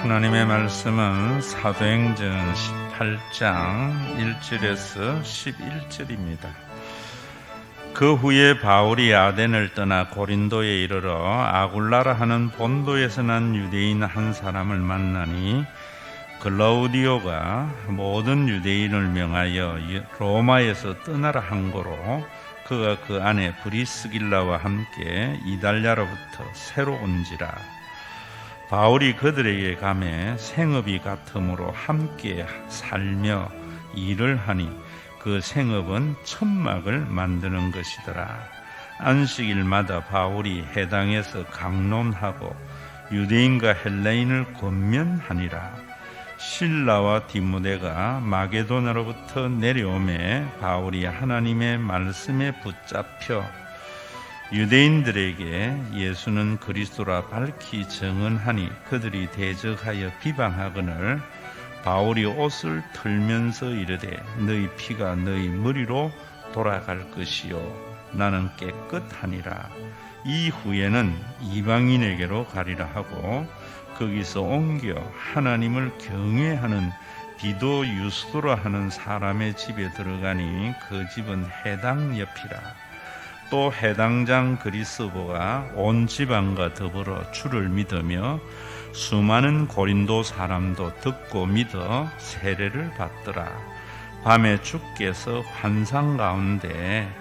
하나님의 말씀은 사도행전 18장 1절에서 11절입니다. 그 후에 바울이 아덴을 떠나 고린도에 이르러 아굴라라 하는 본도에서 난 유대인 한 사람을 만나니 글라우디오가 모든 유대인을 명하여 로마에서 떠나라 한 거로 그가 그 안에 브리스길라와 함께 이달랴로부터 새로 온지라. 바울이 그들에게 가매 생업이 같으므로 함께 살며 일을 하니 그 생업은 천막을 만드는 것이더라. 안식일마다 바울이 회당에서 강론하고 유대인과 헬라인을 권면하니라. 실라와 디모데가 마게도나로부터 내려오매 바울이 하나님의 말씀에 붙잡혀 유대인들에게 예수는 그리스도라 밝히 증언하니 그들이 대적하여 비방하거늘 바울이 옷을 털면서 이르되 너희 피가 너희 머리로 돌아갈 것이요 나는 깨끗하니라. 이후에는 이방인에게로 가리라 하고 거기서 옮겨 하나님을 경외하는 디도 유스도라 하는 사람의 집에 들어가니 그 집은 회당 옆이라. 또 회당장 그리스보가 온 지방과 더불어 주를 믿으며 수많은 고린도 사람도 듣고 믿어 세례를 받더라. 밤에 주께서 환상 가운데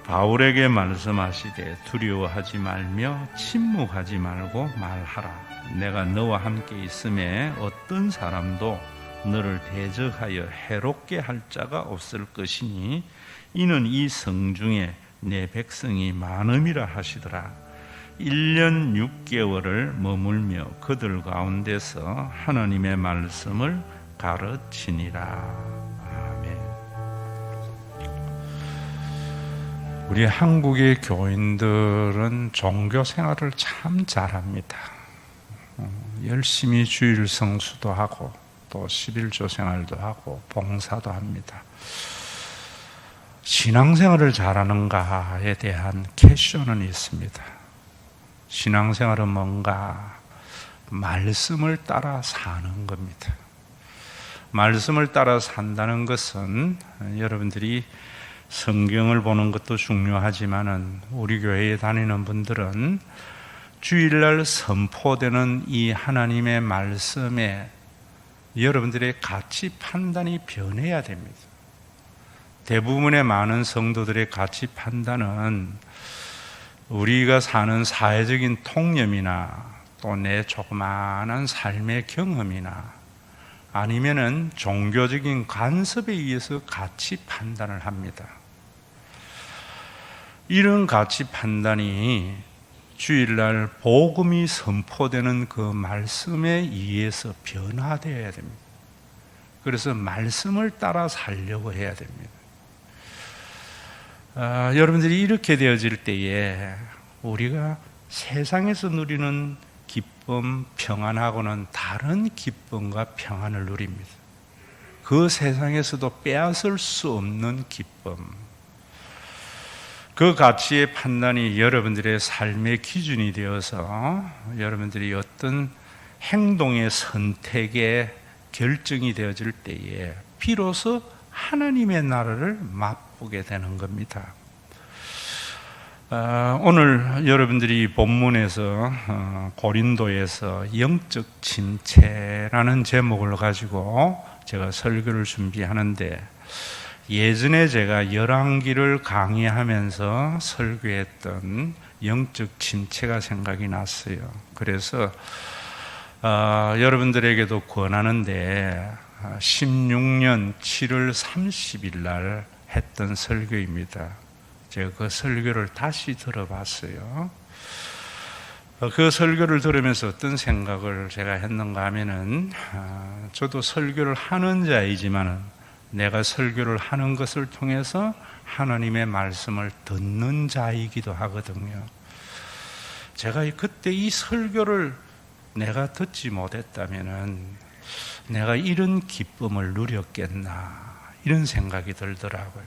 바울에게 말씀하시되 두려워하지 말며 침묵하지 말고 말하라. 내가 너와 함께 있음에 어떤 사람도 너를 대적하여 해롭게 할 자가 없을 것이니 이는 이 성중에 내 백성이 많음이라 하시더라. 1년 6개월을 머물며 그들 가운데서 하나님의 말씀을 가르치니라. 아멘. 우리 한국의 교인들은 종교 생활을 참 잘합니다. 열심히 주일 성수도 하고 또 11조 생활도 하고 봉사도 합니다. 신앙생활을 잘하는가에 대한 퀘션은 있습니다. 신앙생활은 뭔가 말씀을 따라 사는 겁니다. 말씀을 따라 산다는 것은 여러분들이 성경을 보는 것도 중요하지만은 우리 교회에 다니는 분들은 주일날 선포되는 이 하나님의 말씀에 여러분들의 가치 판단이 변해야 됩니다. 대부분의 많은 성도들의 가치 판단은 우리가 사는 사회적인 통념이나 또 내 조그마한 삶의 경험이나 아니면은 종교적인 간섭에 의해서 가치 판단을 합니다. 이런 가치 판단이 주일날 복음이 선포되는 그 말씀에 의해서 변화되어야 됩니다. 그래서 말씀을 따라 살려고 해야 됩니다. 여러분들이 이렇게 되어질 때에 우리가 세상에서 누리는 기쁨, 평안하고는 다른 기쁨과 평안을 누립니다. 그 세상에서도 빼앗을 수 없는 기쁨. 그 가치의 판단이 여러분들의 삶의 기준이 되어서 여러분들이 어떤 행동의 선택의 결정이 되어질 때에 비로소 하나님의 나라를 맛보게 되는 겁니다. 오늘 여러분들이 본문에서 고린도에서 영적 침체라는 제목을 가지고 제가 설교를 준비하는데 예전에 제가 열왕기를 강의하면서 설교했던 영적 침체가 생각이 났어요. 그래서 여러분들에게도 권하는데 16년 7월 30일 날 했던 설교입니다. 제가 그 설교를 다시 들어봤어요. 그 설교를 들으면서 어떤 생각을 제가 했는가 하면은 저도 설교를 하는 자이지만 내가 설교를 하는 것을 통해서 하나님의 말씀을 듣는 자이기도 하거든요. 제가 그때 이 설교를 내가 듣지 못했다면은 내가 이런 기쁨을 누렸겠나 이런 생각이 들더라고요.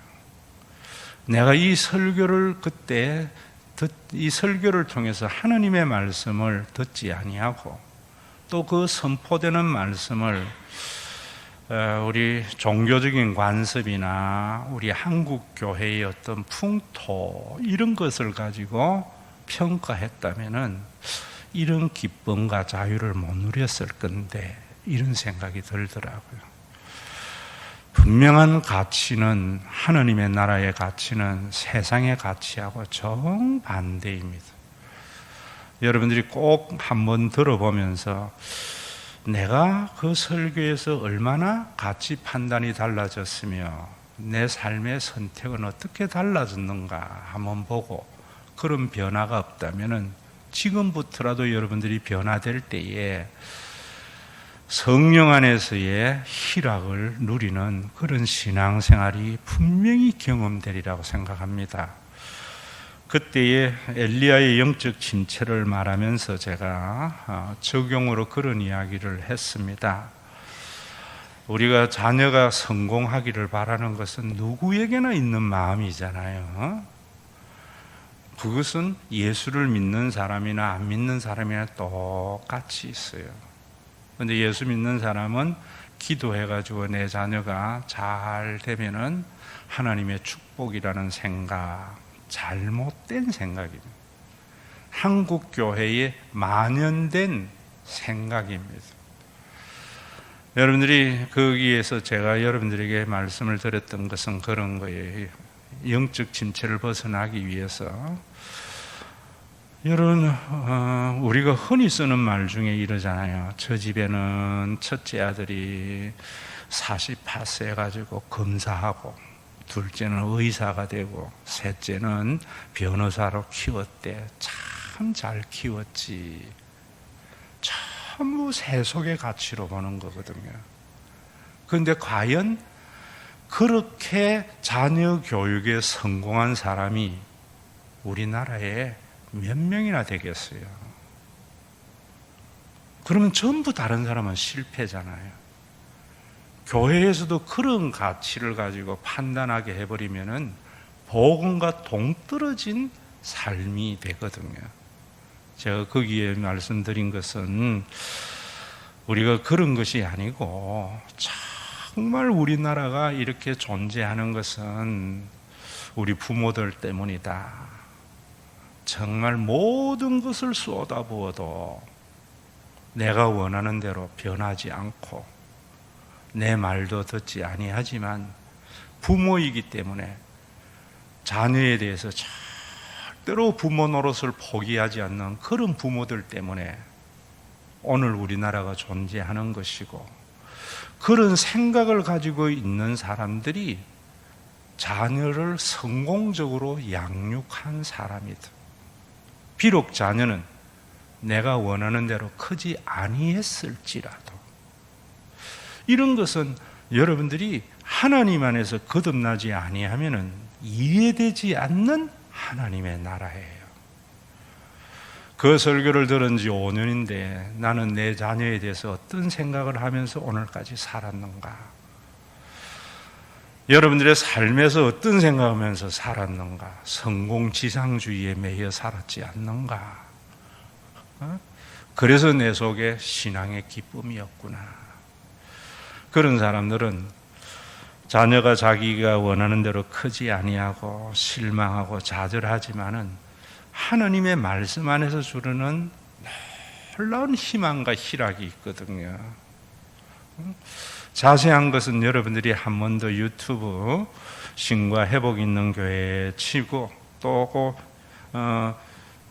내가 이 설교를 그때 이 설교를 통해서 하나님의 말씀을 듣지 아니하고 또 그 선포되는 말씀을 우리 종교적인 관습이나 우리 한국 교회의 어떤 풍토 이런 것을 가지고 평가했다면은 이런 기쁨과 자유를 못 누렸을 건데 이런 생각이 들더라고요. 분명한 가치는 하느님의 나라의 가치는 세상의 가치하고 정반대입니다. 여러분들이 꼭 한번 들어보면서 내가 그 설교에서 얼마나 가치 판단이 달라졌으며 내 삶의 선택은 어떻게 달라졌는가 한번 보고 그런 변화가 없다면 지금부터라도 여러분들이 변화될 때에 성령 안에서의 희락을 누리는 그런 신앙생활이 분명히 경험되리라고 생각합니다. 그때의 엘리야의 영적 침체를 말하면서 제가 적용으로 그런 이야기를 했습니다. 우리가 자녀가 성공하기를 바라는 것은 누구에게나 있는 마음이잖아요. 그것은 예수를 믿는 사람이나 안 믿는 사람이나 똑같이 있어요. 그런데 예수 믿는 사람은 기도해가지고 내 자녀가 잘 되면은 하나님의 축복이라는 생각, 잘못된 생각입니다. 한국 교회의 만연된 생각입니다. 여러분들이 거기에서 제가 여러분들에게 말씀을 드렸던 것은 그런 거예요. 영적 침체를 벗어나기 위해서 여러분, 우리가 흔히 쓰는 말 중에 이러잖아요. 저 집에는 첫째 아들이 48세 가지고 검사하고, 둘째는 의사가 되고, 셋째는 변호사로 키웠대. 참 잘 키웠지. 전부 세속의 가치로 보는 거거든요. 그런데 과연 그렇게 자녀 교육에 성공한 사람이 우리나라에 몇 명이나 되겠어요? 그러면 전부 다른 사람은 실패잖아요. 교회에서도 그런 가치를 가지고 판단하게 해버리면은 복음과 동떨어진 삶이 되거든요. 제가 거기에 말씀드린 것은 우리가 그런 것이 아니고 정말 우리나라가 이렇게 존재하는 것은 우리 부모들 때문이다. 정말 모든 것을 쏟아부어도 내가 원하는 대로 변하지 않고 내 말도 듣지 아니하지만 부모이기 때문에 자녀에 대해서 절대로 부모 노릇을 포기하지 않는 그런 부모들 때문에 오늘 우리나라가 존재하는 것이고, 그런 생각을 가지고 있는 사람들이 자녀를 성공적으로 양육한 사람이다. 비록 자녀는 내가 원하는 대로 크지 아니했을지라도, 이런 것은 여러분들이 하나님 안에서 거듭나지 아니하면은 이해되지 않는 하나님의 나라예요. 그 설교를 들은 지 5년인데 나는 내 자녀에 대해서 어떤 생각을 하면서 오늘까지 살았는가? 여러분들의 삶에서 어떤 생각하면서 살았는가? 성공지상주의에 매여 살았지 않는가? 그래서 내 속에 신앙의 기쁨이 없구나. 그런 사람들은 자녀가 자기가 원하는 대로 크지 아니하고 실망하고 좌절하지만은 하나님의 말씀 안에서 주르는 놀라운 희망과 희락이 있거든요. 자세한 것은 여러분들이 한 번 더 유튜브 신과 회복 있는 교회 치고 또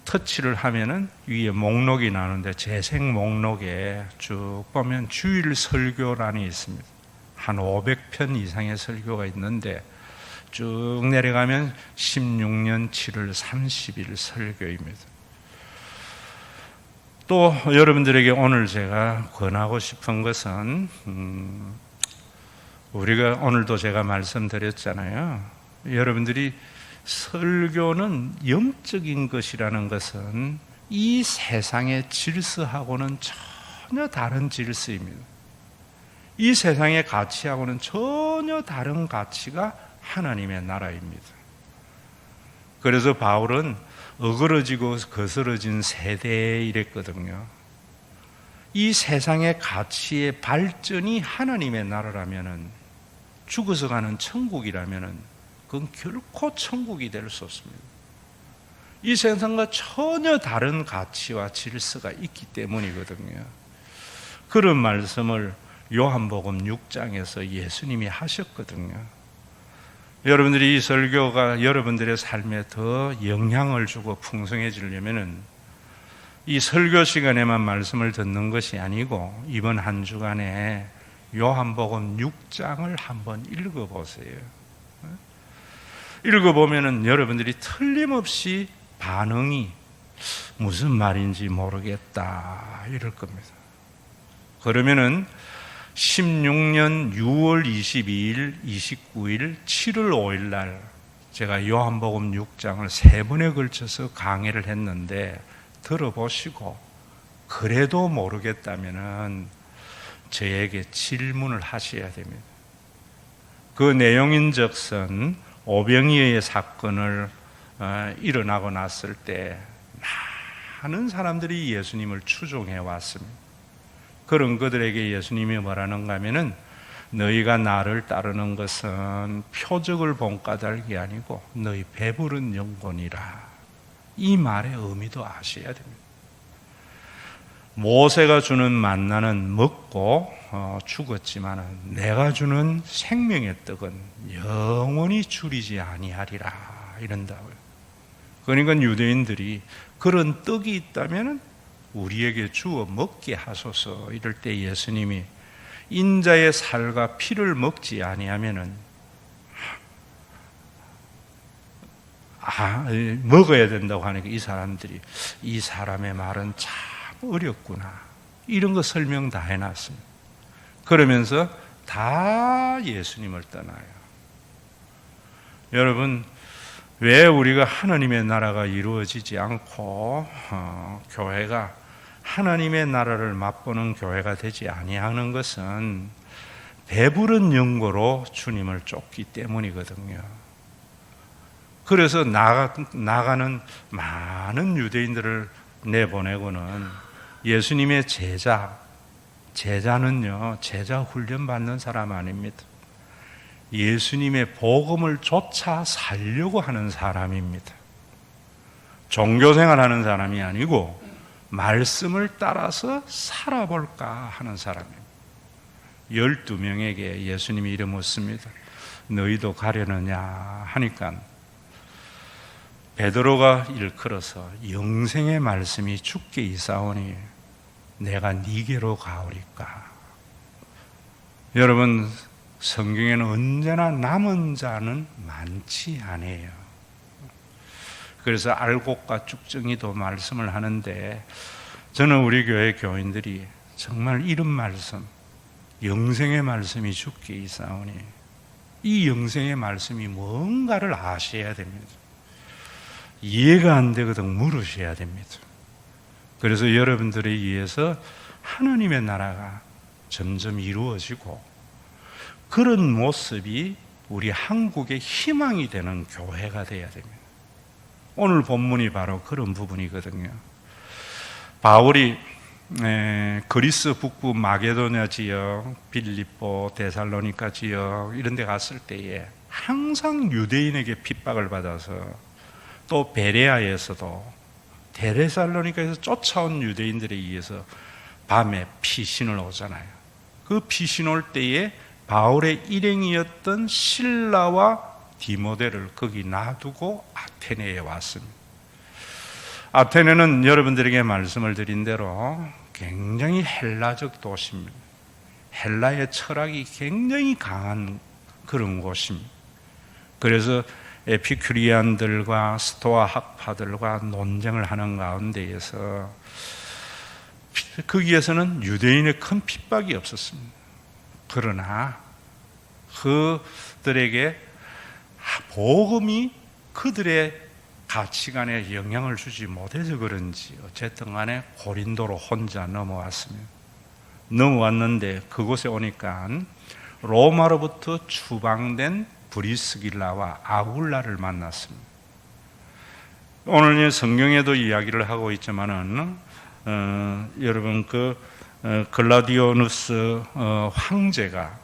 터치를 하면은 위에 목록이 나오는데 재생 목록에 쭉 보면 주일 설교란이 있습니다. 한 500편 이상의 설교가 있는데 쭉 내려가면 16년 7월 30일 설교입니다. 또 여러분들에게 오늘 제가 권하고 싶은 것은 우리가 오늘도 제가 말씀드렸잖아요. 여러분들이 설교는 영적인 것이라는 것은 이 세상의 질서하고는 전혀 다른 질서입니다. 이 세상의 가치하고는 전혀 다른 가치가 하나님의 나라입니다. 그래서 바울은 어그러지고 거스러진 세대에 이랬거든요. 이 세상의 가치의 발전이 하나님의 나라라면은, 죽어서 가는 천국이라면은 그건 결코 천국이 될 수 없습니다. 이 세상과 전혀 다른 가치와 질서가 있기 때문이거든요. 그런 말씀을 요한복음 6장에서 예수님이 하셨거든요. 여러분들이 이 설교가 여러분들의 삶에 더 영향을 주고 풍성해지려면은 이 설교 시간에만 말씀을 듣는 것이 아니고 이번 한 주간에 요한복음 6장을 한번 읽어보세요. 읽어보면은 여러분들이 틀림없이 반응이 무슨 말인지 모르겠다 이럴 겁니다. 그러면은 16년 6월 22일, 29일, 7월 5일 날 제가 요한복음 6장을 3번에 걸쳐서 강의를 했는데 들어보시고 그래도 모르겠다면은 저에게 질문을 하셔야 됩니다. 그 내용인즉슨 오병이어의 사건을 일어나고 났을 때 많은 사람들이 예수님을 추종해 왔습니다. 그런 그들에게 예수님이 뭐라는가 하면은 너희가 나를 따르는 것은 표적을 본 까닭이 아니고 너희 배부른 영혼이라. 이 말의 의미도 아셔야 됩니다. 모세가 주는 만나는 먹고 죽었지만 내가 주는 생명의 떡은 영원히 줄이지 아니하리라 이런다고요. 그러니까 유대인들이 그런 떡이 있다면 우리에게 주어 먹게 하소서 이럴 때 예수님이 인자의 살과 피를 먹지 아니하면은 먹어야 된다고 하니까 이 사람들이 이 사람의 말은 참 어렵구나 이런 거 설명 다 해놨습니다. 그러면서 다 예수님을 떠나요. 여러분, 왜 우리가 하나님의 나라가 이루어지지 않고 교회가 하나님의 나라를 맛보는 교회가 되지 아니하는 것은 배부른 영고로 주님을 쫓기 때문이거든요. 그래서 나가는 많은 유대인들을 내보내고는 예수님의 제자는요, 제자 훈련 받는 사람 아닙니다. 예수님의 복음을 쫓아 살려고 하는 사람입니다. 종교생활 하는 사람이 아니고 말씀을 따라서 살아볼까 하는 사람입니다. 12명에게 예수님이 이래 묻습니다. 너희도 가려느냐 하니까 베드로가 일컬어서 영생의 말씀이 주께 있사오니 내가 네게로 가오리까. 여러분, 성경에는 언제나 남은 자는 많지 않아요. 그래서 알곡과 쭉정이도 말씀을 하는데 저는 우리 교회 교인들이 정말 이런 말씀, 영생의 말씀이 주께 있사오니 이 영생의 말씀이 뭔가를 아셔야 됩니다. 이해가 안 되거든 물으셔야 됩니다. 그래서 여러분들에 의해서 하나님의 나라가 점점 이루어지고 그런 모습이 우리 한국의 희망이 되는 교회가 되어야 됩니다. 오늘 본문이 바로 그런 부분이거든요. 바울이 그리스 북부 마게도냐 지역, 빌립보, 데살로니가 지역 이런 데 갔을 때에 항상 유대인에게 핍박을 받아서 또 베레아에서도 데살로니가에서 쫓아온 유대인들에 의해서 밤에 피신을 오잖아요. 그 피신 올 때에 바울의 일행이었던 실라와 디모데를 거기 놔두고 아테네에 왔습니다. 아테네는 여러분들에게 말씀을 드린 대로 굉장히 헬라적 도시입니다. 헬라의 철학이 굉장히 강한 그런 곳입니다. 그래서 에피큐리안들과 스토아 학파들과 논쟁을 하는 가운데에서 거기에서는 유대인의 큰 핍박이 없었습니다. 그러나 그들에게 복음이 그들의 가치관에 영향을 주지 못해서 그런지 어쨌든 간에 고린도로 혼자 넘어왔습니다. 넘어왔는데 그곳에 오니까 로마로부터 추방된 브리스길라와 아굴라를 만났습니다. 오늘 성경에도 이야기를 하고 있지만은 여러분 그 글라디오누스 황제가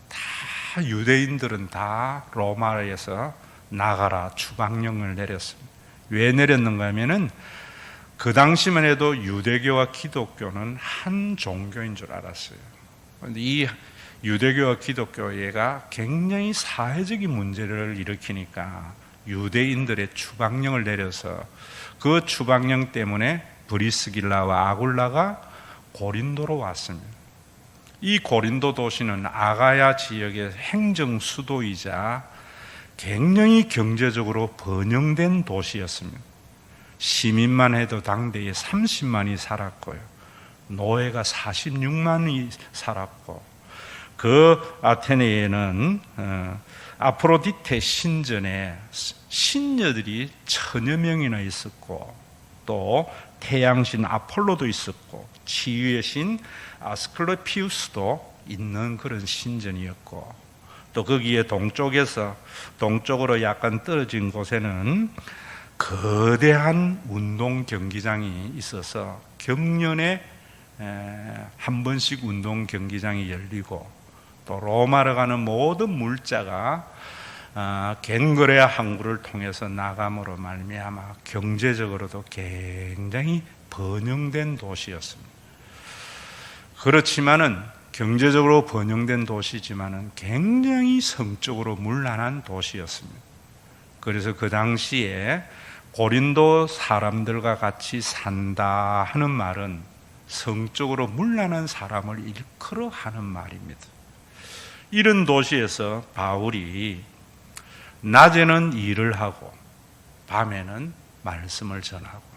다 유대인들은 다 로마에서 나가라 추방령을 내렸습니다. 왜 내렸는가 하면은 그 당시만 해도 유대교와 기독교는 한 종교인 줄 알았어요. 그런데 이 유대교와 기독교가 굉장히 사회적인 문제를 일으키니까 유대인들의 추방령을 내려서 그 추방령 때문에 브리스길라와 아굴라가 고린도로 왔습니다. 이 고린도 도시는 아가야 지역의 행정 수도이자 굉장히 경제적으로 번영된 도시였습니다. 시민만 해도 당대에 30만이 살았고요. 노예가 46만이 살았고, 그 아테네에는 아프로디테 신전에 신녀들이 1000여 명이나 있었고, 또 태양신 아폴로도 있었고, 치유의 신 아스클레피우스도 있는 그런 신전이었고, 또 거기에 동쪽으로 약간 떨어진 곳에는 거대한 운동 경기장이 있어서 경년에 한 번씩 운동 경기장이 열리고, 또 로마로 가는 모든 물자가 갱거레아 항구를 통해서 나감으로 말미암아 경제적으로도 굉장히 번영된 도시였습니다. 그렇지만은 경제적으로 번영된 도시지만은 굉장히 성적으로 문란한 도시였습니다. 그래서 그 당시에 고린도 사람들과 같이 산다 하는 말은 성적으로 문란한 사람을 일컬어 하는 말입니다. 이런 도시에서 바울이 낮에는 일을 하고 밤에는 말씀을 전하고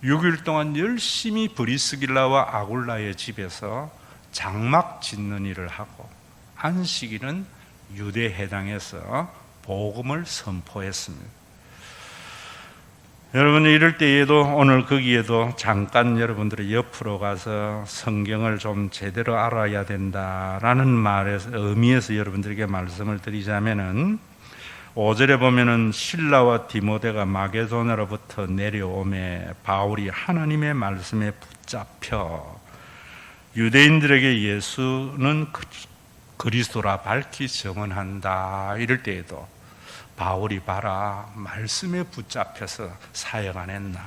6일 동안 열심히 브리스길라와 아굴라의 집에서 장막 짓는 일을 하고 안식일은 유대 해당에서 복음을 선포했습니다. 여러분, 이럴 때에도 오늘 거기에도 잠깐 여러분들의 옆으로 가서 성경을 좀 제대로 알아야 된다라는 말에서 의미에서 여러분들에게 말씀을 드리자면은 5절에 보면은 실라와 디모데가 마게도냐로부터 내려오매 바울이 하나님의 말씀에 붙잡혀 유대인들에게 예수는 그리스도라 밝히 증언한다. 이럴 때에도 바울이 봐라, 말씀에 붙잡혀서 사역 안 했나?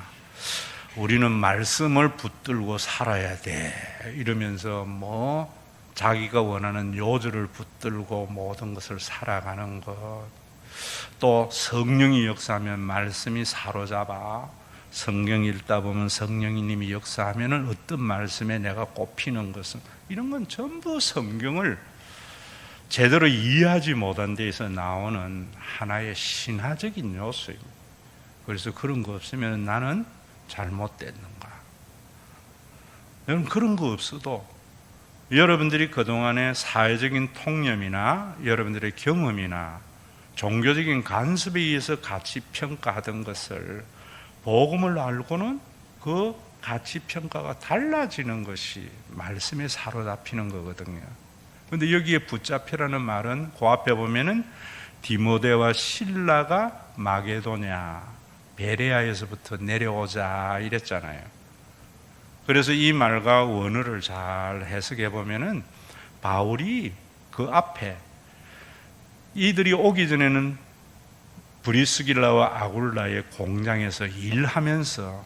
우리는 말씀을 붙들고 살아야 돼. 이러면서 자기가 원하는 요절을 붙들고 모든 것을 살아가는 것. 또 성령이 역사하면 말씀이 사로잡아. 성경 읽다 보면 성령님이 역사하면 어떤 말씀에 내가 꼽히는 것은, 이런 건 전부 성경을 제대로 이해하지 못한 데에서 나오는 하나의 신화적인 요소입니다. 그래서 그런 거 없으면 나는 잘못됐는가? 여러분, 그런 거 없어도 여러분들이 그동안의 사회적인 통념이나 여러분들의 경험이나 종교적인 간섭에 의해서 가치 평가하던 것을 복음을 알고는 그 가치 평가가 달라지는 것이 말씀에 사로잡히는 거거든요. 그런데 여기에 붙잡혀라는 말은 그 앞에 보면은 디모데와 실라가 마게도냐 베레아에서부터 내려오자 이랬잖아요. 그래서 이 말과 원어를 잘 해석해 보면은 바울이 그 앞에 이들이 오기 전에는 브리스길라와 아굴라의 공장에서 일하면서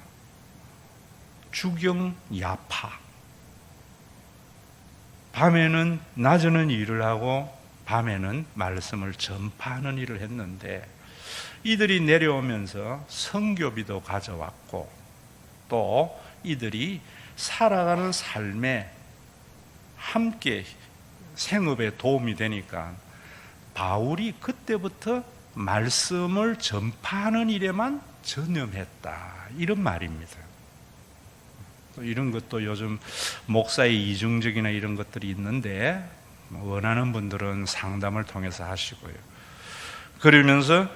주경 야파, 밤에는 낮에는 일을 하고 밤에는 말씀을 전파하는 일을 했는데, 이들이 내려오면서 선교비도 가져왔고 또 이들이 살아가는 삶에 함께 생업에 도움이 되니까 바울이 그때부터 말씀을 전파하는 일에만 전념했다, 이런 말입니다. 이런 것도 요즘 목사의 이중적이나 이런 것들이 있는데 원하는 분들은 상담을 통해서 하시고요. 그러면서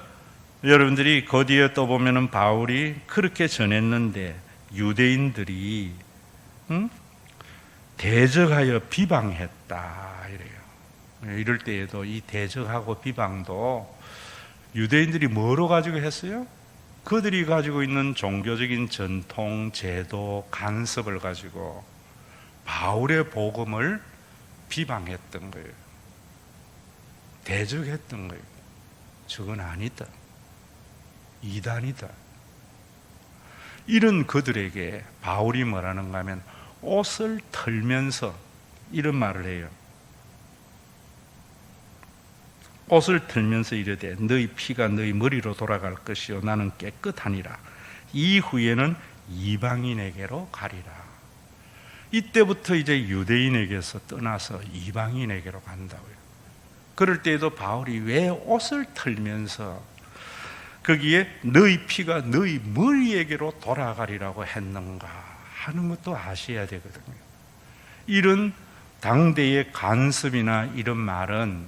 여러분들이 그 뒤에 또 보면은 바울이 그렇게 전했는데 유대인들이 대적하여 비방했다 이래요. 이럴 때에도 이 대적하고 비방도 유대인들이 뭐로 가지고 했어요? 그들이 가지고 있는 종교적인 전통, 제도, 간섭을 가지고 바울의 복음을 비방했던 거예요. 대적했던 거예요. 저건 아니다. 이단이다. 이런 그들에게 바울이 뭐라는가 하면 옷을 털면서 이런 말을 해요. 옷을 털면서 이르되 너희 피가 너희 머리로 돌아갈 것이요 나는 깨끗하니라. 이후에는 이방인에게로 가리라. 이때부터 이제 유대인에게서 떠나서 이방인에게로 간다고요. 그럴 때에도 바울이 왜 옷을 털면서 거기에 너희 피가 너희 머리에게로 돌아가리라고 했는가 하는 것도 아셔야 되거든요. 이런 당대의 간섭이나 이런 말은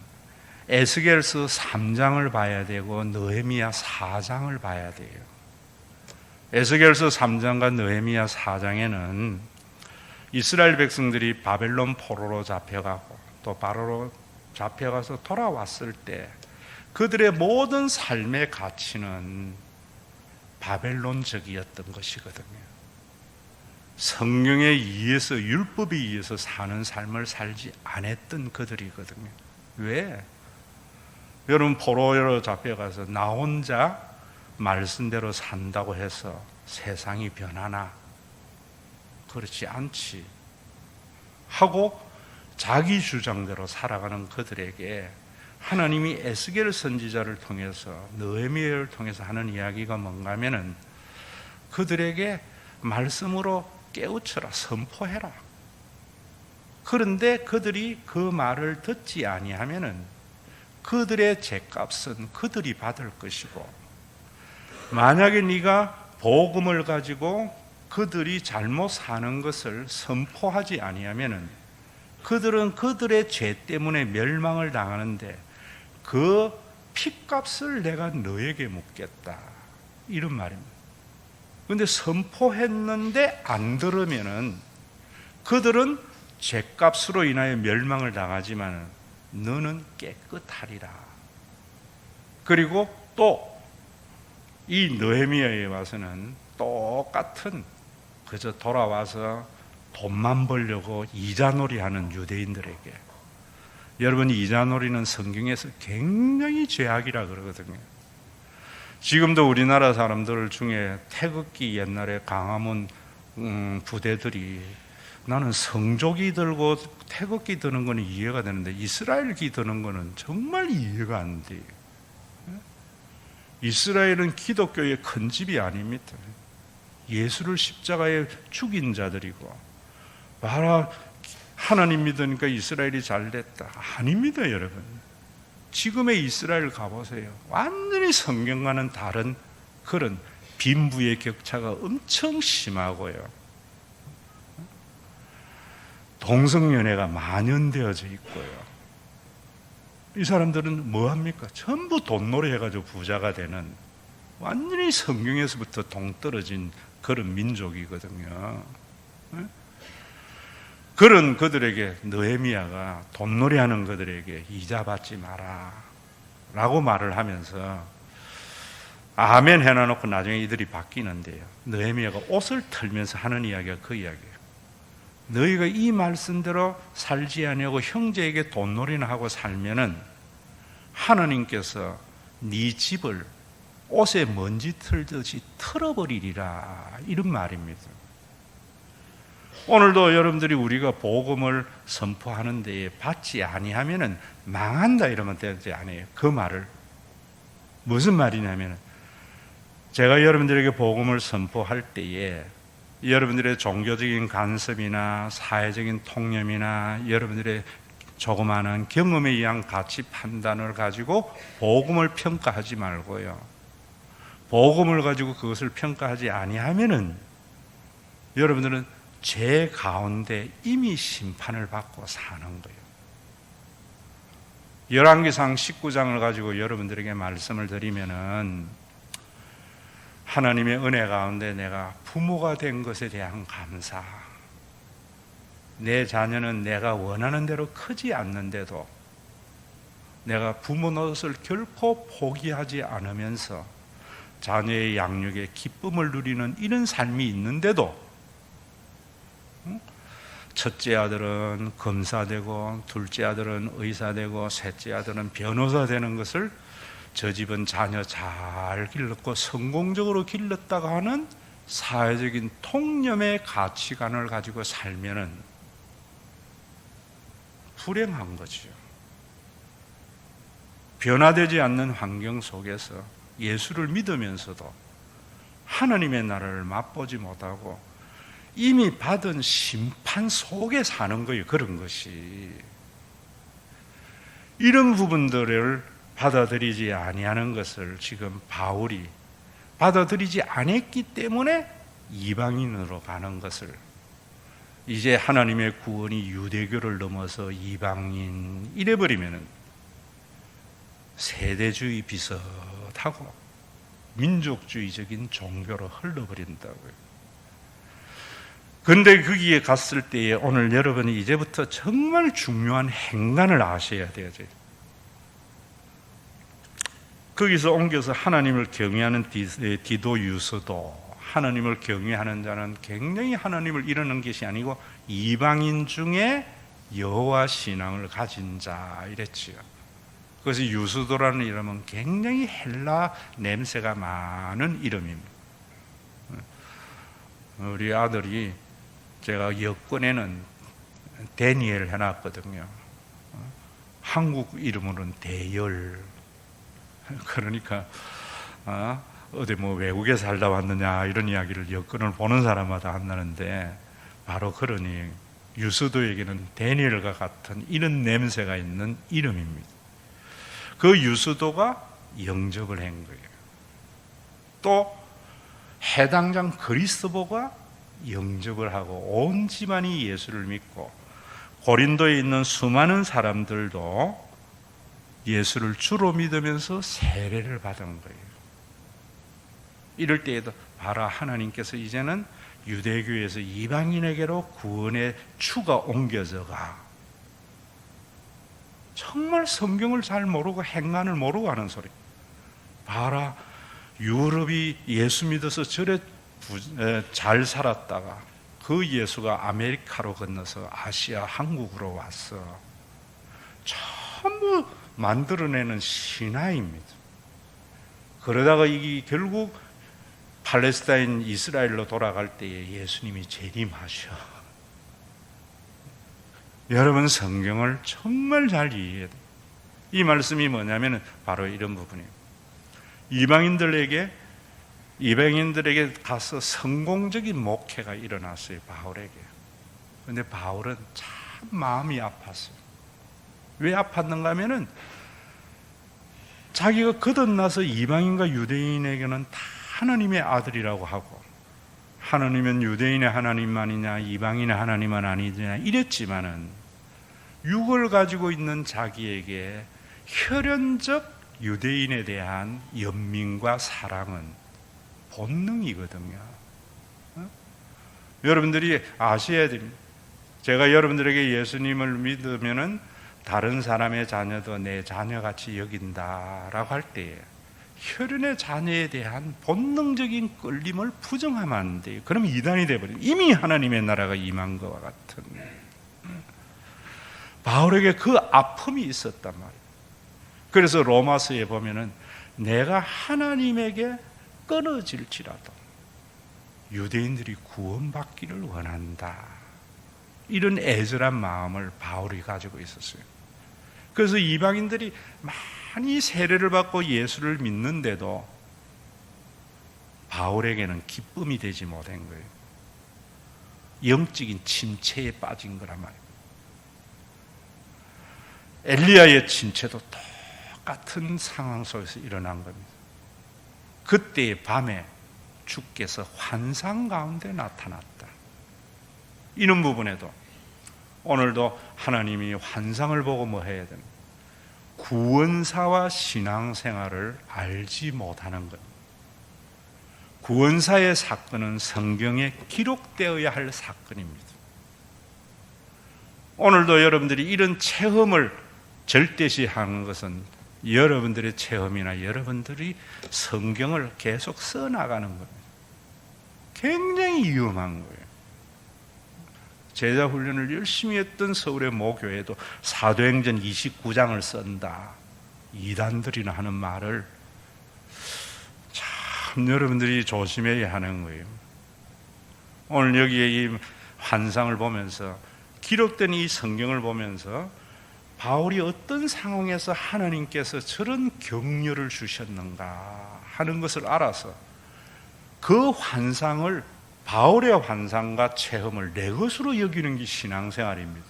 에스겔서 3장을 봐야 되고 느헤미야 4장을 봐야 돼요. 에스겔서 3장과 느헤미야 4장에는 이스라엘 백성들이 바벨론 포로로 잡혀가고 또 바로로 잡혀가서 돌아왔을 때 그들의 모든 삶의 가치는 바벨론적이었던 것이거든요. 성경에 의해서 율법에 의해서 사는 삶을 살지 않았던 그들이거든요. 왜? 여러분 포로로 잡혀가서 나 혼자 말씀대로 산다고 해서 세상이 변하나? 그렇지 않지. 하고 자기 주장대로 살아가는 그들에게 하나님이 에스겔 선지자를 통해서 느헤미야를 통해서 하는 이야기가 뭔가 하면은 그들에게 말씀으로 깨우쳐라, 선포해라. 그런데 그들이 그 말을 듣지 아니하면은 그들의 죄값은 그들이 받을 것이고, 만약에 네가 복음을 가지고 그들이 잘못 사는 것을 선포하지 아니하면은 그들은 그들의 죄 때문에 멸망을 당하는데 그 핏값을 내가 너에게 묻겠다, 이런 말입니다. 그런데 선포했는데 안 들으면은 그들은 죄값으로 인하여 멸망을 당하지만 너는 깨끗하리라. 그리고 또 이 느헤미야에 와서는 똑같은, 그저 돌아와서 돈만 벌려고 이자놀이하는 유대인들에게, 여러분 이자놀이는 성경에서 굉장히 죄악이라 그러거든요. 지금도 우리나라 사람들 중에 태극기, 옛날에 강화문 부대들이, 나는 성조기 들고 태극기 드는 거는 이해가 되는데 이스라엘기 드는 거는 정말 이해가 안 돼요. 이스라엘은 기독교의 큰 집이 아닙니다. 예수를 십자가에 죽인 자들이고, 봐라 하나님 믿으니까 이스라엘이 잘 됐다. 아닙니다, 여러분. 지금의 이스라엘 가보세요. 완전히 성경과는 다른 그런 빈부의 격차가 엄청 심하고요. 동성연애가 만연되어져 있고요. 이 사람들은 뭐합니까? 전부 돈놀이 해가지고 부자가 되는, 완전히 성경에서부터 동떨어진 그런 민족이거든요. 그런 그들에게 느헤미야가 돈놀이하는 그들에게 이자 받지 마라 라고 말을 하면서 아멘 해놔놓고 나중에 이들이 바뀌는데요. 느헤미야가 옷을 털면서 하는 이야기가 그 이야기예요. 너희가 이 말씀대로 살지 아니하고 형제에게 돈놀이나 하고 살면은 하나님께서 네 집을 옷에 먼지 털듯이 털어버리리라, 이런 말입니다. 오늘도 여러분들이 우리가 복음을 선포하는 데에 받지 아니하면은 망한다 이러면 되지 않아요. 그 말을 무슨 말이냐면, 제가 여러분들에게 복음을 선포할 때에 여러분들의 종교적인 간섭이나 사회적인 통념이나 여러분들의 조그마한 경험에 의한 가치 판단을 가지고 복음을 평가하지 말고요, 복음을 가지고 그것을 평가하지 아니하면은 여러분들은 죄 가운데 이미 심판을 받고 사는 거예요. 열왕기상 19장을 가지고 여러분들에게 말씀을 드리면은 하나님의 은혜 가운데 내가 부모가 된 것에 대한 감사, 내 자녀는 내가 원하는 대로 크지 않는데도 내가 부모 노릇을 결코 포기하지 않으면서 자녀의 양육에 기쁨을 누리는 이런 삶이 있는데도 첫째 아들은 검사 되고, 둘째 아들은 의사 되고, 셋째 아들은 변호사 되는 것을 저 집은 자녀 잘 길렀고 성공적으로 길렀다고 하는 사회적인 통념의 가치관을 가지고 살면은 불행한 거지요. 변화되지 않는 환경 속에서 예수를 믿으면서도 하나님의 나라를 맛보지 못하고 이미 받은 심판 속에 사는 거예요. 그런 것이. 이런 부분들을 받아들이지 아니하는 것을 지금 바울이 받아들이지 않았기 때문에 이방인으로 가는 것을, 이제 하나님의 구원이 유대교를 넘어서 이방인 이래버리면은 세대주의 비슷하고 민족주의적인 종교로 흘러버린다고요. 그런데 거기에 갔을 때에 오늘 여러분이 이제부터 정말 중요한 행간을 아셔야 돼요. 거기서 옮겨서 하나님을 경외하는 디도 유서도, 하나님을 경외하는 자는 굉장히 하나님을 이루는 것이 아니고 이방인 중에 여호와 신앙을 가진 자 이랬지요. 그래서 유수도라는 이름은 굉장히 헬라 냄새가 많은 이름입니다. 우리 아들이 제가 여권에는 데니엘 해놨거든요. 한국 이름으로는 대열. 그러니까 어디 뭐 외국에 살다 왔느냐 이런 이야기를 여권을 보는 사람마다 한다는데, 바로 그러니 유수도에게는 데니엘과 같은 이런 냄새가 있는 이름입니다. 그 유수도가 영접을 한 거예요. 또 해당장 그리스도가 영접을 하고 온 집안이 예수를 믿고, 고린도에 있는 수많은 사람들도 예수를 주로 믿으면서 세례를 받은 거예요. 이럴 때에도 바로 하나님께서 이제는 유대교에서 이방인에게로 구원의 추가 옮겨져가, 정말 성경을 잘 모르고 행간을 모르고 하는 소리. 봐라, 유럽이 예수 믿어서 저래 잘 살았다가 그 예수가 아메리카로 건너서 아시아 한국으로 왔어. 전부 만들어내는 신화입니다. 그러다가 이게 결국 팔레스타인 이스라엘로 돌아갈 때에 예수님이 재림하셔. 여러분, 성경을 정말 잘 이해해야 돼요. 이 말씀이 뭐냐면 바로 이런 부분이에요. 이방인들에게 가서 성공적인 목회가 일어났어요, 바울에게. 그런데 바울은 참 마음이 아팠어요. 왜 아팠는가 하면은 자기가 거듭나서 이방인과 유대인에게는 다 하나님의 아들이라고 하고, 하나님은 유대인의 하나님만이냐 이방인의 하나님은 아니냐 이랬지만은, 육을 가지고 있는 자기에게 혈연적 유대인에 대한 연민과 사랑은 본능이거든요. 여러분들이 아셔야 됩니다. 제가 여러분들에게 예수님을 믿으면은 다른 사람의 자녀도 내 자녀같이 여긴다라고 할 때에 혈연의 자녀에 대한 본능적인 끌림을 부정하면 안 돼요. 그럼 이단이 돼버려요. 이미 하나님의 나라가 임한 것과 같은. 바울에게 그 아픔이 있었단 말이에요. 그래서 로마서에 보면은 내가 하나님에게 끊어질지라도 유대인들이 구원받기를 원한다, 이런 애절한 마음을 바울이 가지고 있었어요. 그래서 이방인들이 많이 세례를 받고 예수를 믿는데도 바울에게는 기쁨이 되지 못한 거예요. 영적인 침체에 빠진 거란 말이에요. 엘리야의 침체도 똑같은 상황 속에서 일어난 겁니다. 그때의 밤에 주께서 환상 가운데 나타났다. 이런 부분에도 오늘도 하나님이 환상을 보고 뭐 해야 됩니까? 구원사와 신앙생활을 알지 못하는 겁니다. 구원사의 사건은 성경에 기록되어야 할 사건입니다. 오늘도 여러분들이 이런 체험을 절대시하는 것은 여러분들의 체험이나 여러분들이 성경을 계속 써나가는 겁니다. 굉장히 위험한 거예요. 제자 훈련을 열심히 했던 서울의 모 교회도 사도행전 29장을 쓴다, 이단들이나 하는 말을 참 여러분들이 조심해야 하는 거예요. 오늘 여기에 이 환상을 보면서, 기록된 이 성경을 보면서 바울이 어떤 상황에서 하나님께서 저런 격려를 주셨는가 하는 것을 알아서 그 환상을, 바울의 환상과 체험을 내 것으로 여기는 게 신앙생활입니다.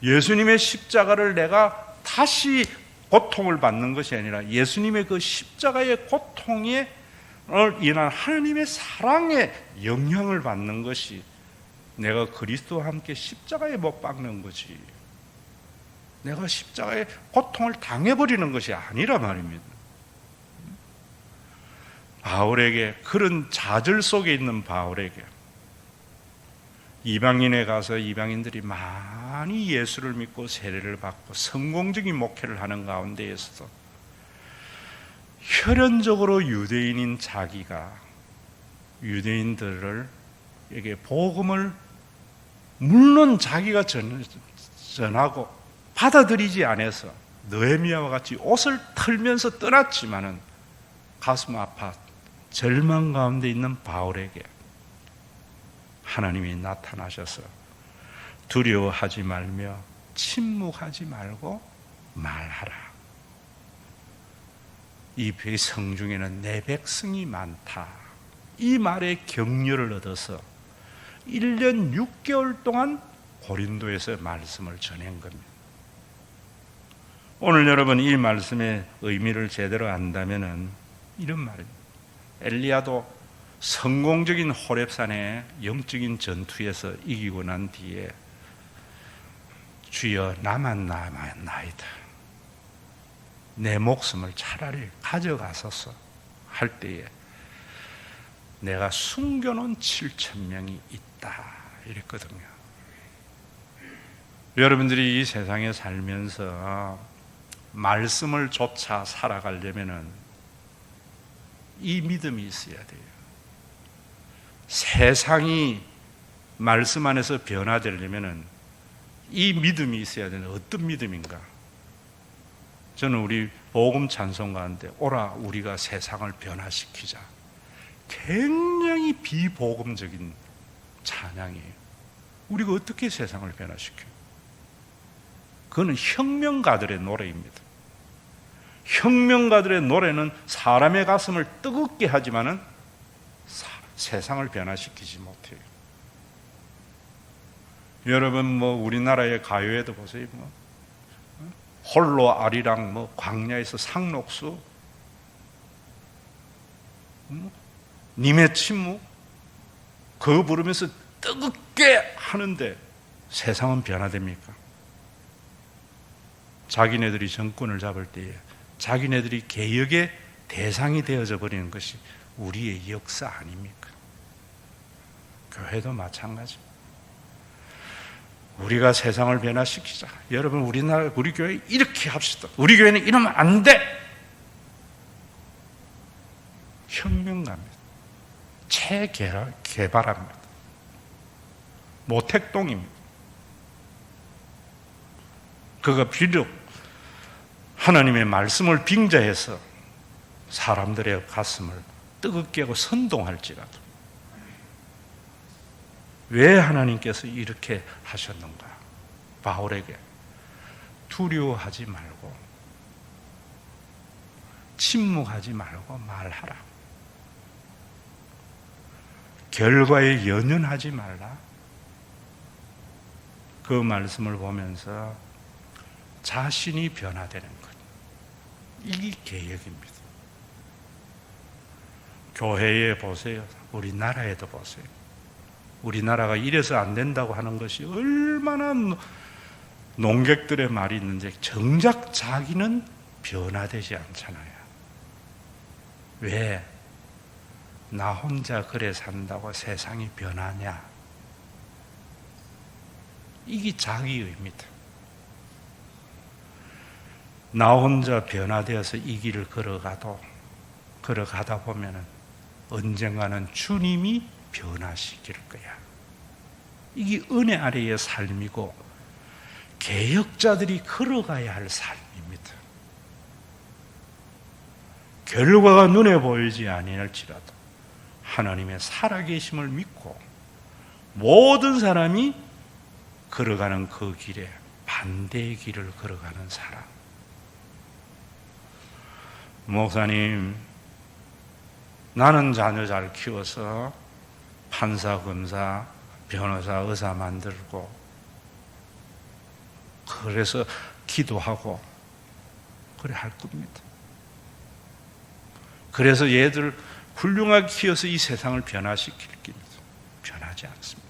예수님의 십자가를 내가 다시 고통을 받는 것이 아니라 예수님의 그 십자가의 고통에 인한 하나님의 사랑의 영향을 받는 것이 내가 그리스도와 함께 십자가에 못 박는 거지, 내가 십자가의 고통을 당해버리는 것이 아니라 말입니다. 바울에게, 그런 좌절 속에 있는 바울에게 이방인에 가서 이방인들이 많이 예수를 믿고 세례를 받고 성공적인 목회를 하는 가운데에서도 혈연적으로 유대인인 자기가 유대인들에게 복음을 물론 자기가 전하고 받아들이지 않아서 느헤미야와 같이 옷을 털면서 떠났지만은 가슴 아파 절망 가운데 있는 바울에게 하나님이 나타나셔서 두려워하지 말며 침묵하지 말고 말하라. 이 성중에는 내 백성이 많다. 이 말에 격려를 얻어서 1년 6개월 동안 고린도에서 말씀을 전한 겁니다. 오늘 여러분 이 말씀의 의미를 제대로 안다면은 이런 말입니다. 엘리야도 성공적인 호렙산의 영적인 전투에서 이기고 난 뒤에 주여 나만 남았나이다, 내 목숨을 차라리 가져가소서 할 때에 내가 숨겨놓은 7,000명이 있다 이랬거든요. 여러분들이 이 세상에 살면서 말씀을 쫓아 살아가려면은 이 믿음이 있어야 돼요. 세상이 말씀 안에서 변화되려면은 이 믿음이 있어야 되는, 어떤 믿음인가? 저는 우리 복음 찬송 가운데 오라 우리가 세상을 변화시키자, 굉장히 비복음적인 찬양이에요. 우리가 어떻게 세상을 변화시켜요? 그거는 혁명가들의 노래입니다. 혁명가들의 노래는 사람의 가슴을 뜨겁게 하지만은 세상을 변화시키지 못해요. 여러분 우리나라의 가요에도 보세요. 홀로 아리랑, 광야에서 상록수, 님의 침묵, 그거 부르면서 뜨겁게 하는데 세상은 변화됩니까? 자기네들이 정권을 잡을 때에 자기네들이 개혁의 대상이 되어져 버리는 것이 우리의 역사 아닙니까? 교회도 마찬가지입니다. 우리가 세상을 변화시키자. 여러분 우리나라, 우리 교회 이렇게 합시다. 우리 교회는 이러면 안 돼. 혁명가입니다. 재개발합니다. 모택동입니다. 그가 비록 하나님의 말씀을 빙자해서 사람들의 가슴을 뜨겁게 하고 선동할지라도 왜 하나님께서 이렇게 하셨는가? 바울에게 두려워하지 말고 침묵하지 말고 말하라. 결과에 연연하지 말라. 그 말씀을 보면서 자신이 변화되는 것, 이게 개혁입니다. 교회에 보세요. 우리나라에도 보세요. 우리나라가 이래서 안 된다고 하는 것이 얼마나 농객들의 말이 있는데 정작 자기는 변화되지 않잖아요. 왜? 나 혼자 그래 산다고 세상이 변하냐? 이게 자기의입니다. 나 혼자 변화되어서 이 길을 걸어가다 보면은 언젠가는 주님이 변화시킬 거야. 이게 은혜 아래의 삶이고 개혁자들이 걸어가야 할 삶입니다. 결과가 눈에 보이지 아니할지라도 하나님의 살아계심을 믿고 모든 사람이 걸어가는 그 길에 반대의 길을 걸어가는 사람. 목사님, 나는 자녀 잘 키워서 판사, 검사, 변호사, 의사 만들고 그래서 기도하고 그래 할 겁니다. 그래서 얘들 훌륭하게 키워서 이 세상을 변화시킬 겁니다. 변하지 않습니다.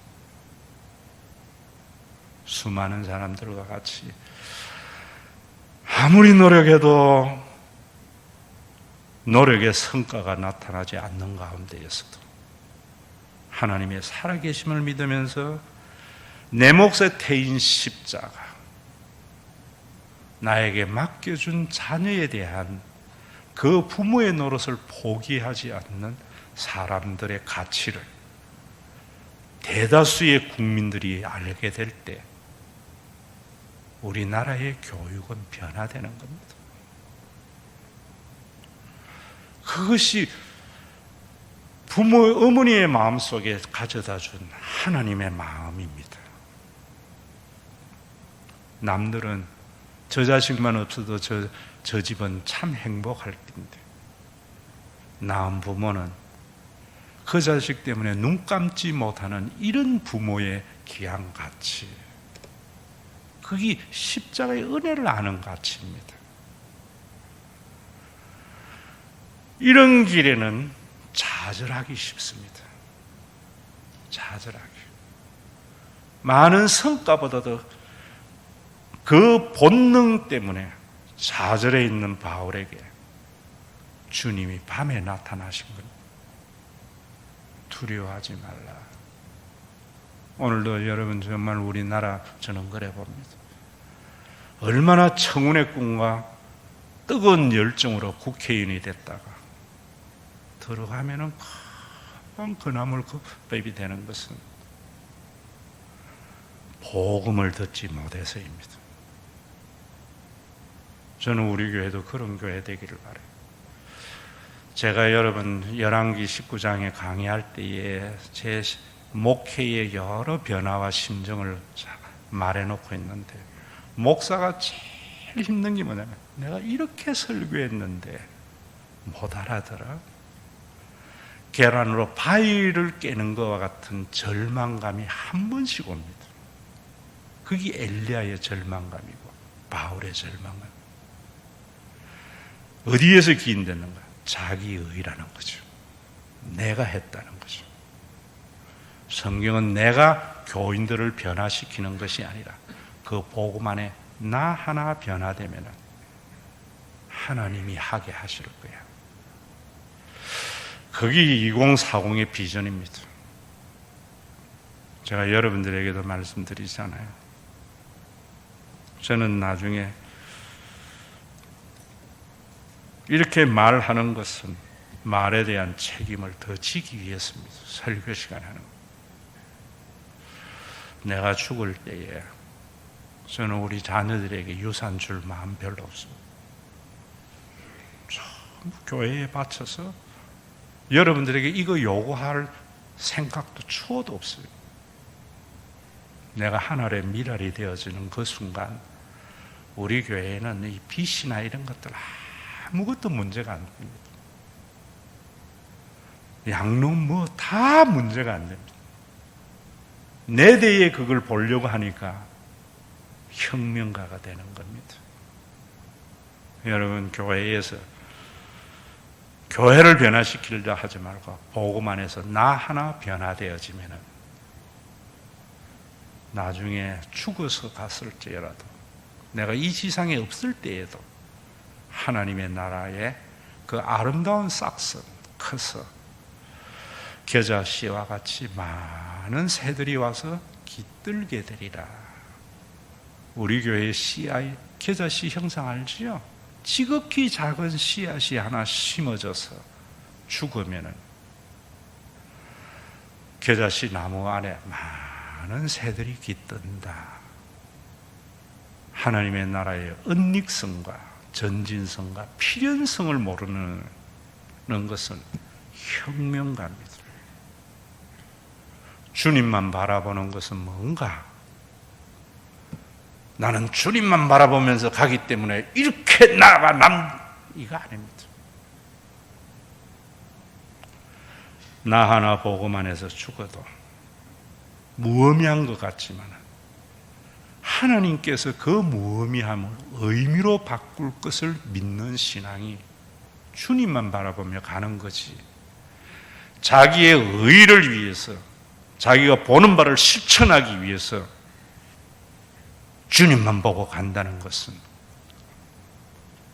수많은 사람들과 같이 아무리 노력해도 노력의 성과가 나타나지 않는 가운데에서도 하나님의 살아계심을 믿으면서 내 몫의 태인 십자가, 나에게 맡겨준 자녀에 대한 그 부모의 노릇을 포기하지 않는 사람들의 가치를 대다수의 국민들이 알게 될 때 우리나라의 교육은 변화되는 겁니다. 그것이 부모, 어머니의 마음속에 가져다 준 하나님의 마음입니다. 남들은 저 자식만 없어도 저 집은 참 행복할 텐데, 낳은 부모는 그 자식 때문에 눈 감지 못하는 이런 부모의 귀한 가치, 그게 십자가의 은혜를 아는 가치입니다. 이런 길에는 좌절하기 쉽습니다. 좌절하기. 많은 성과보다도 그 본능 때문에 좌절해 있는 바울에게 주님이 밤에 나타나신 겁니다. 두려워하지 말라. 오늘도 여러분 정말 우리나라 저는 그래 봅니다. 얼마나 청운의 꿈과 뜨거운 열정으로 국회의원이 됐다가 들어가면은 금방 그나물급밥이 되는 것은 복음을 듣지 못해서입니다. 저는 우리 교회도 그런 교회 되기를 바라요. 제가 여러분 열왕기 19장에 강의할 때에 제 목회의 여러 변화와 심정을 말해놓고 있는데, 목사가 제일 힘든 게 뭐냐면 내가 이렇게 설교했는데 못 알아들어? 계란으로 바위를 깨는 것과 같은 절망감이 한 번씩 옵니다. 그게 엘리야의 절망감이고 바울의 절망감. 어디에서 기인되는가? 자기 의라는 거죠. 내가 했다는 거죠. 성경은 내가 교인들을 변화시키는 것이 아니라 그 복음 안에 나 하나 변화되면 하나님이 하게 하실 거야. 그게 2040의 비전입니다. 제가 여러분들에게도 말씀드리잖아요. 저는 나중에 이렇게 말하는 것은 말에 대한 책임을 더 지기 위해서입니다. 설교 시간 하는 거. 내가 죽을 때에 저는 우리 자녀들에게 유산 줄 마음 별로 없습니다. 전부 교회에 바쳐서 여러분들에게 이거 요구할 생각도 추워도 없어요. 내가 하늘의 미랄이 되어지는 그 순간 우리 교회에는 이 빚이나 이런 것들 아무것도 문제가 안 됩니다. 양론 뭐 다 문제가 안 됩니다. 내 대에 그걸 보려고 하니까 혁명가가 되는 겁니다. 여러분, 교회에서 교회를 변화시키려 하지 말고 복음 안에서 나 하나 변화되어지면은 나중에 죽어서 갔을지라도 내가 이 지상에 없을 때에도 하나님의 나라의 그 아름다운 싹슨 커서 겨자씨와 같이 많은 새들이 와서 깃들게 되리라. 우리 교회 씨앗 겨자씨 형상 알지요? 지극히 작은 씨앗이 하나 심어져서 죽으면은 겨자씨 나무 안에 많은 새들이 깃든다. 하나님의 나라의 은닉성과 전진성과 필연성을 모르는 것은 혁명가입니다. 주님만 바라보는 것은 뭔가? 나는 주님만 바라보면서 가기 때문에 이렇게 나아가 이거 아닙니다. 나 하나 보고만 해서 죽어도 무의미한 것 같지만 하나님께서 그 무의미함을 의미로 바꿀 것을 믿는 신앙이 주님만 바라보며 가는 거지. 자기의 의를 위해서, 자기가 보는 바를 실천하기 위해서 주님만 보고 간다는 것은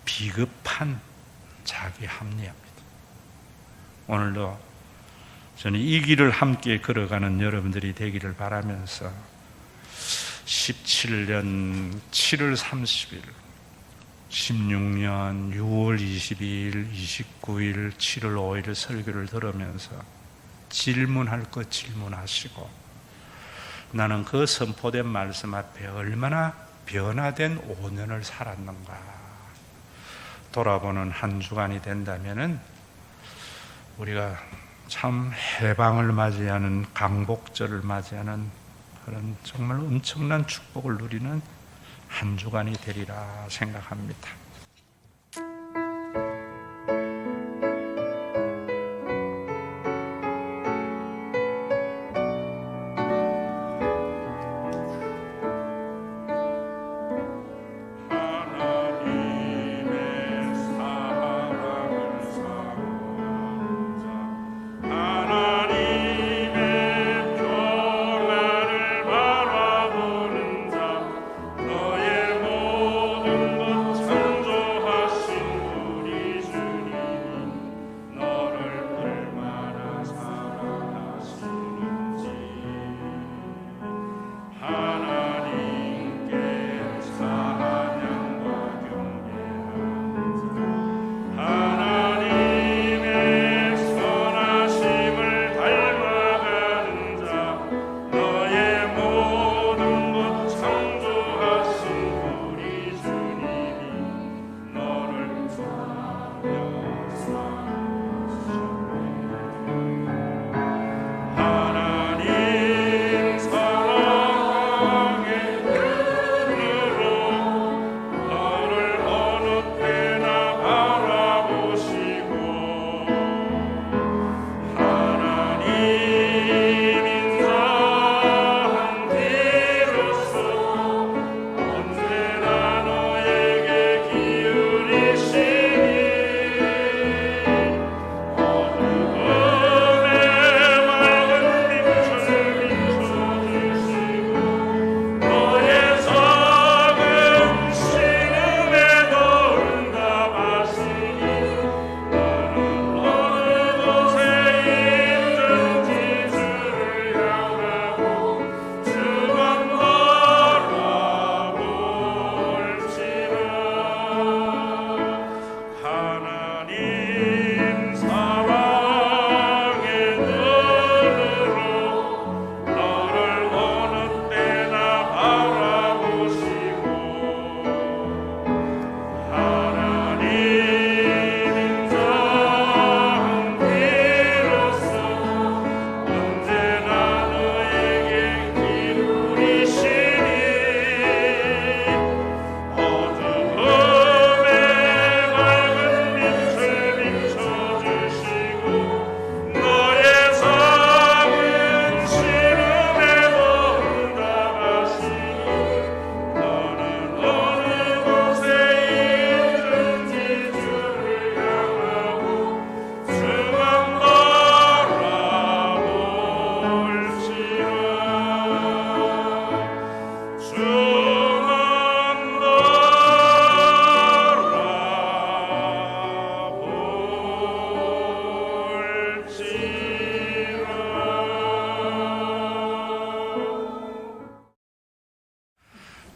비겁한 자기 합리화입니다. 오늘도 저는 이 길을 함께 걸어가는 여러분들이 되기를 바라면서 17년 7월 30일, 16년 6월 22일, 29일, 7월 5일 설교를 들으면서 질문할 것 질문하시고, 나는 그 선포된 말씀 앞에 얼마나 변화된 5년을 살았는가 돌아보는 한 주간이 된다면은 우리가 참 해방을 맞이하는, 강복절을 맞이하는 그런 정말 엄청난 축복을 누리는 한 주간이 되리라 생각합니다.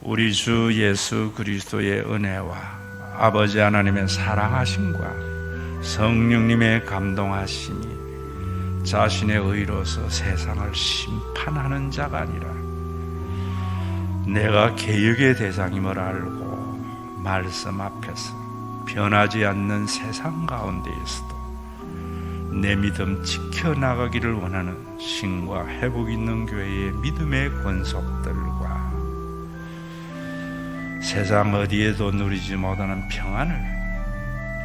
우리 주 예수 그리스도의 은혜와 아버지 하나님의 사랑하심과 성령님의 감동하심이 자신의 의로서 세상을 심판하는 자가 아니라 내가 개혁의 대상임을 알고 말씀 앞에서 변하지 않는 세상 가운데에서도 내 믿음 지켜나가기를 원하는 신과 회복 있는 교회의 믿음의 권속들과 세상 어디에도 누리지 못하는 평안을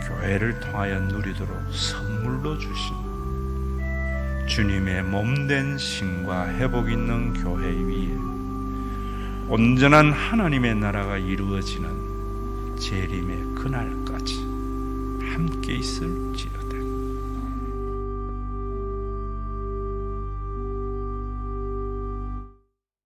교회를 통하여 누리도록 선물로 주신 주님의 몸된 신과 회복 있는 교회 위에 온전한 하나님의 나라가 이루어지는 재림의 그날까지 함께 있을지어다.